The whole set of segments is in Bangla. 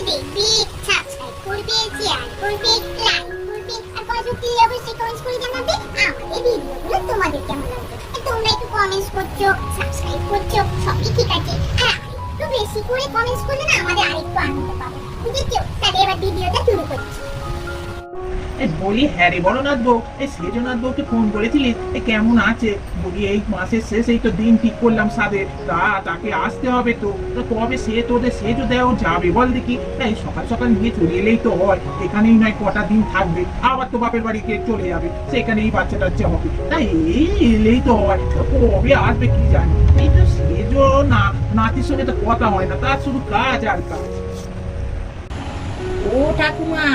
দেখবে, সাবস্ক্রাইব করবে, শেয়ার করবে, লাইক করবে, আর পরবর্তী অবশ্যই কমেন্ট করে জানাবে আমাদের ভিডিওগুলো তোমাদের কেমন লাগছে। তোমরা একটু কমেন্টস করছো, সাবস্ক্রাইব করছো, সবই ঠিক আছে, আর একটু বেশি করে কমেন্টস করলে না আমাদের আরেকটু আনন্দ পাবো, বুঝেছো? তাহলে এবার ভিডিওটা শুরু করছি। বলি হ্যাঁ রে বড়নাথ বউ, এই সেজনাথ বউকে ফোন করেছিলিস? কেমন আছে? বলি এই মাসের শেষেই তো দিন ঠিক করলাম সাথে, তাকে আসতে হবে তো। কবে সে তোদের সেজো দেওয়া যাবে বল দেখি? তাই সকাল সকাল নিয়ে চলে এলেই তো হয়, এখানেই নয় কটা দিন থাকবে, আবার তো বাপের বাড়িতে চলে যাবে, সেখানেই বাচ্চা টাচ্চা হবে। তাই এই এলেই তো হয়, কবে আসবে কি জানি। এই তো সেজো না, নাতির সঙ্গে তো কথা হয় না, তার শুধু কাজ আর কাজ। ও ঠাকুমা,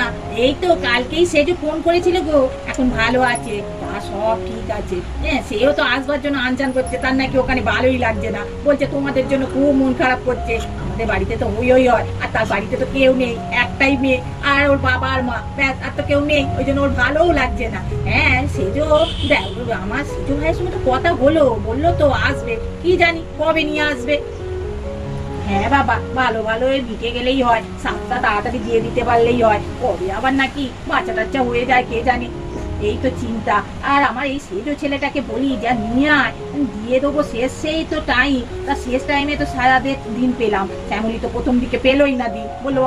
এই তো কালকেই সেজু ফোন করেছিল গো, এখন ভালো আছে, তা সব ঠিক আছে। হ্যাঁ, সেও তো আসবার জন্য আনচান করছে, তার নাকি ওখানে ভালোই লাগছে না, বলছে তোমাদের জন্য খুব মন খারাপ করছে। আমাদের বাড়িতে তো হই হই হয়, আর তার বাড়িতে তো কেউ নেই, একটাই মেয়ে, আর ওর বাবা আর মা, ব্যাস, আর তো কেউ নেই, ওই জন্য ওর ভালোও লাগছে না। হ্যাঁ, সেজো দেখ, আমার সেজু ভাইয়ের সঙ্গে তো কথা বললো তো আসবে, কি জানি কবে নিয়ে আসবে। হ্যাঁ বাবা, ভালো ভালো দিতে গেলেই হয়, সাতটা তাড়াতাড়ি দিয়ে দিতে পারলেই হয়, কবে আবার নাকি বাচ্চা টাচ্চা হয়ে যায় কে জানে। এই তো চিন্তা। আর আমার এই সেজো ছেলেটাকে বলি যা নিয়ে আয়, দিয়ে দেবো সেই তো টাইম, তা শেষ টাইমে তো সারা দিন পেলাম, ফ্যামিলি তো প্রথম দিকে পেলোই না দিন, বললো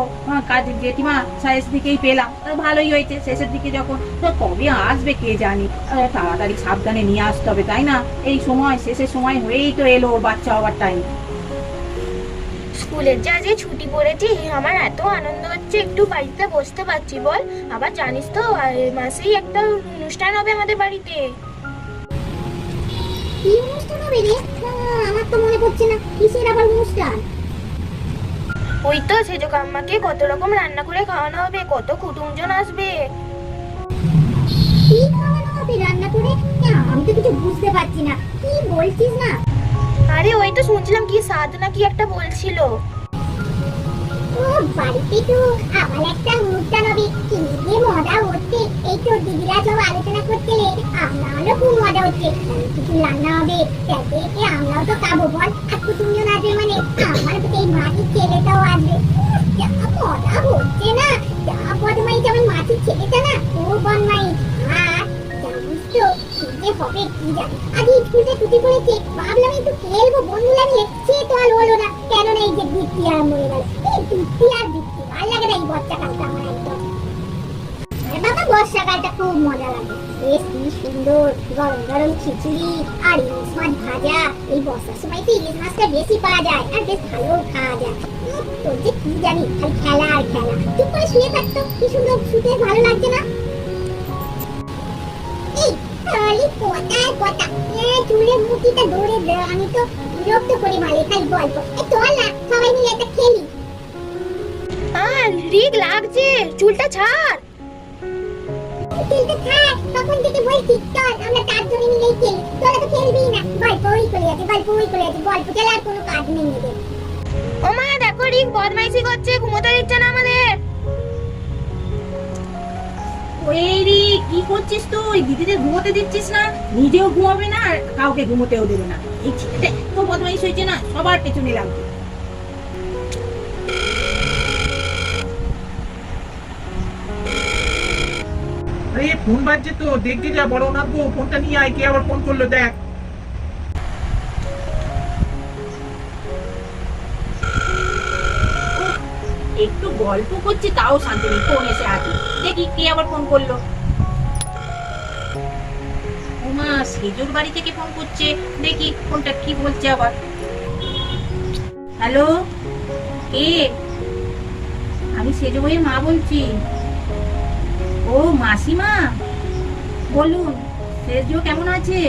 কাজ জেঠিমা শেষ দিকেই পেলাম, ভালোই হয়েছে শেষের দিকে যখন, তো কবে আসবে কে জানি। তাড়াতাড়ি সাবধানে নিয়ে আসতে হবে, তাই না? এই সময় শেষের সময় হয়েই তো এলো ওর বাচ্চা হওয়ার টাইম। স্কুলের যা যে ছুটি পড়েছে, আমার এত আনন্দ হচ্ছে, একটু বাড়িতে বসতে পারছি বল। আবার জানিস তো এই মাসেই একটা অনুষ্ঠান হবে আমাদের বাড়িতে। কি অনুষ্ঠান হবে রে? আমার তো মনে পড়ছে না, কিসের আবার অনুষ্ঠান? ওই তো সেজো কাম্মাকে কত রকম রান্না করে খাওয়ানো হবে, কত কুটুমজন আসবে। কি খাওয়ানো হবে রান্না করে? আমি তো কিছু বুঝতে পারছি না, কি বলছিস না? আরে ওই তো শুনছিলাম কি স্বাদ না কি একটা বলছিল। ও বাড়িতে তো আবার একটা অনুষ্ঠান হবে, কি যে মজা হচ্ছে। এই তো দিদিরা সব আলোচনা করছিলে, আমরাও খুব মজা হচ্ছে, কিছু রান্না হবে, দেখে আমরাও তো খাবো বল। আর কুটুমজন আসবে মানে আমার এই মাটির ছেলেটাও আসবে, যা মজা হচ্ছে না। যা বদমাই, যেমন মাটির ছেলেটা না, ও বদমাই। আর জানিস তো কি যে হবে কি জানি। আজ স্কুলে ছুটি পড়েছে, ভাবলাম একটু খেলবো বন্ধুরা মিলে, সে তো আর হলো না। কেননা এই যে বৃষ্টি আরম্ভ হয়ে গেল, এই বৃষ্টি ভালো লাগে না এই বর্ষাকালটা আমার একদম। আরে বাবা, বর্ষাকালটা খুব মজা লাগে, বেশ কি সুন্দর গরম গরম খিচুড়ি আর ইলিশ মাছ ভাজা। এই বর্ষার সময় তো ইলিশ মাছটা বেশি পাওয়া যায় আর বেশ ভালো খাওয়া যায়। তোর যে কি জানি, খালি খেলা আর খেলা। চুপ করে শুয়ে থাকতো, কি সুন্দর শুতে ভালো লাগছে না? এই খালি কথার কথা, চুলে মুঠিটা ধরে দে, আমি তো বিরক্ত করি মালে খালি গল্প। চল না সবাই মিলে একটা খেলি। আর রিক লাগছে, চুলটা ছাড়। খেলতে থাক, তখন থেকে বলছি চল আমরা চারজনে মিলেই খেলি। তোরা তো খেলবি না, গল্প ওই করে আছে, গল্প চলে আর কোনো কাজ নেই এদের। ও মা দেখো, রিক বদমাইশি করছে, ঘুমোতে দিচ্ছে না আমাদের। ওই রে, কি করছিস তুই? দিদিদের ঘুমোতে দিচ্ছিস না, নিজেও ঘুমাবে না আর কাউকে ঘুমোতেও দেবে না। এই ছেলেটা এত বদমাইশ হয়েছে না, সবার পেছনে লাগবে। আরে ফোন বাজছে তো, দেখতে যা বড়নাথ বউ, ফোনটা নিয়ে আয়, কে আবার ফোন করলো দেখ। একটু গল্প করছি তাও শান্তি নেই, ফোন এসে আছে, দেখি কে আবার ফোন করলো। ওমা, সেজোর বাড়ি থেকে ফোন করছে, দেখি ফোনটা কি বলছে আবার। হ্যালো, কে? আমি সেজো ভাইয়ের মা বলছি। ও মাসিমা, বলুন, সেজো কেমন আছে?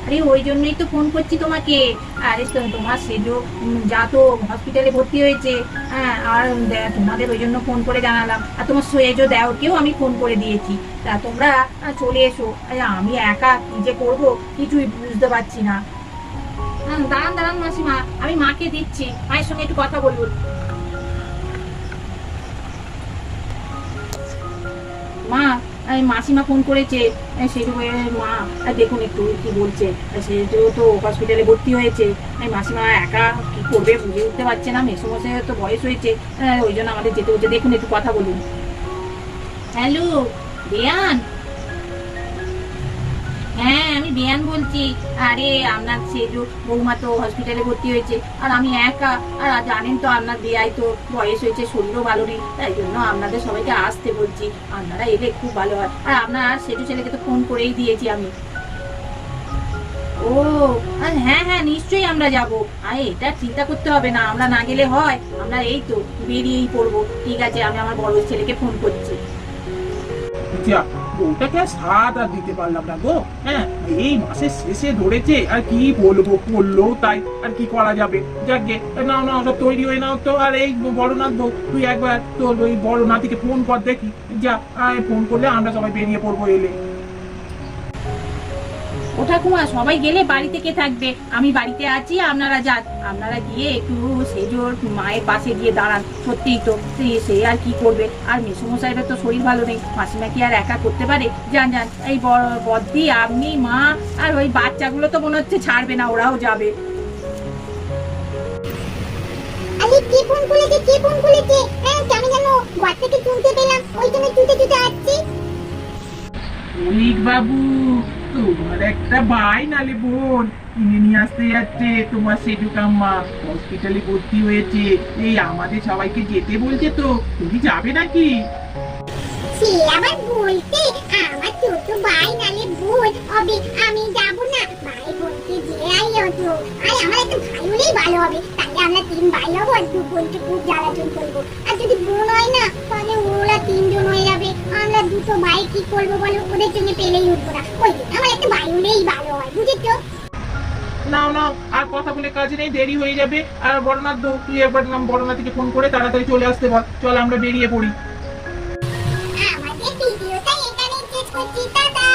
আরে ওই জন্যই তো ফোন করছি তোমাকে। আরে তোমার সেজো যা তো হসপিটালে ভর্তি হয়েছে, হ্যাঁ, আর তোমাদের ওই জন্য ফোন করে জানালাম। আর তোমার সেজো দেওরকেও আমি ফোন করে দিয়েছি, তা তোমরা চলে এসো। আমি একা কি যে করবো কিছুই বুঝতে পারছি না। দাঁড়ান দাঁড়ান মাসিমা, আমি মাকে দিচ্ছি, মায়ের সঙ্গে একটু কথা বলবো। মা, মাসিমা ফোন করেছে, সেজু মা দেখুন একটু কি বলছে। সেজু তো হসপিটালে ভর্তি হয়েছে, মাসিমা একা কি করবে বুঝে উঠতে পারছে না, মেসোমশাইয়ের তো বয়স হয়েছে, ওই জন্য আমাদের যেতে হচ্ছে। দেখুন একটু কথা বলুন। হ্যালো বেয়ান, হ্যাঁ আমি বেয়ান বলছি। আরে আপনার সেজু বৌমা তো হসপিটালে ভর্তি হয়েছে, আর আমি একা, আর জানেন তো আপনার বেয়াই তো বয়স হয়েছে, শরীরও ভালো নেই, তাই জন্য আপনাদের সবাইকে আসতে বলছি। আপনারা এলে খুব ভালো হয়। আর আপনার সেজু ছেলেকে তো ফোন করেই দিয়েছি আমি। ও হ্যাঁ হ্যাঁ নিশ্চয়ই আমরা যাব। আর এটা চিন্তা করতে হবে না, আমরা না গেলে হয়, আমরা এই তো বেরিয়েই পড়বো। ঠিক আছে, আমি আমার বড় ছেলেকে ফোন করছি। যা, বউটাকে আর সাথ আর দিতে পারলাম না গো। হ্যাঁ, এই মাসের শেষে ধরেছে, আর কি বলবো, করলো তাই, আর কি করা যাবে। যাকে নাও নাও, সব তৈরি হয়ে নাও তো। আর এই বড় নাথ বউ, তুই একবার তোর ওই বড় নাতিকে ফোন কর দেখি। যা, ফোন করলে আমরা সবাই বেরিয়ে পড়বো এলে। ও ঠাকুমা, সবাই গেলে বাড়িতে কে থাকবে? আমি বাড়িতে আছি, আপনারা যান। আপনারা গিয়ে একটু সেজোর মায়ের পাশে গিয়ে দাঁড়ান। সত্যিই তো সে আর কি করবে, আর মেসোমশাইয়ের তো শরীর ভালো নেই, মাসিমা কি আর একা করতে পারে? যান যান, এই বদ্দি, আপনি, মা আর ওই বাচ্চাগুলো তো মনে হচ্ছে ছাড়বে না, ওরাও যাবে। আরে কে ফোন করেছে, কে ফোন করেছে? হ্যাঁ জানি জানো, ঘর থেকে শুনতে পেলাম, ওই জন্য ছুটে ছুটে আসছি। অলিক বাবু, তোমার একটা ভাই নালে বোন কিনে নিয়ে আসতে যাচ্ছে। তোমার সেজু কাম্মা হসপিটালে ভর্তি হয়েছে, এই আমাদের সবাইকে যেতে বলছে। তো তুমি যাবে নাকি? সে আবার বলতে, আমার ছোট ভাই নালে বোন হবে, আমি যাব না। ভাই বোনকে যে আই হতো, আর আমার একটা ভাই হলেই ভালো হবে। তাহলে আমরা 3 ভাই হবো, আর 2 বোনকে খুব জ্বালাতন করবো। আর যদি বোন হয় না, তাহলে ওরা 3 জন হয়ে যাবে। আমরা 2 ভাই কি করবো বলো, ওদের জন্য পেলেই উঠবো না। ওই জন্য আমার একটা ভাই হলেই ভালো হয়, বুঝেছো? নাও নাও, আর কথা বলে কাজ নেই, দেরি হয়ে যাবে। আর বড়নাথ বউ, তুই একবার বড়নাথকে ফোন করে তাড়াতাড়ি চলে আসতে বল। চল আমরা বেরিয়ে পড়ি। আমাদের ভিডিওটা এখানেই শেষ করছি, টাটা।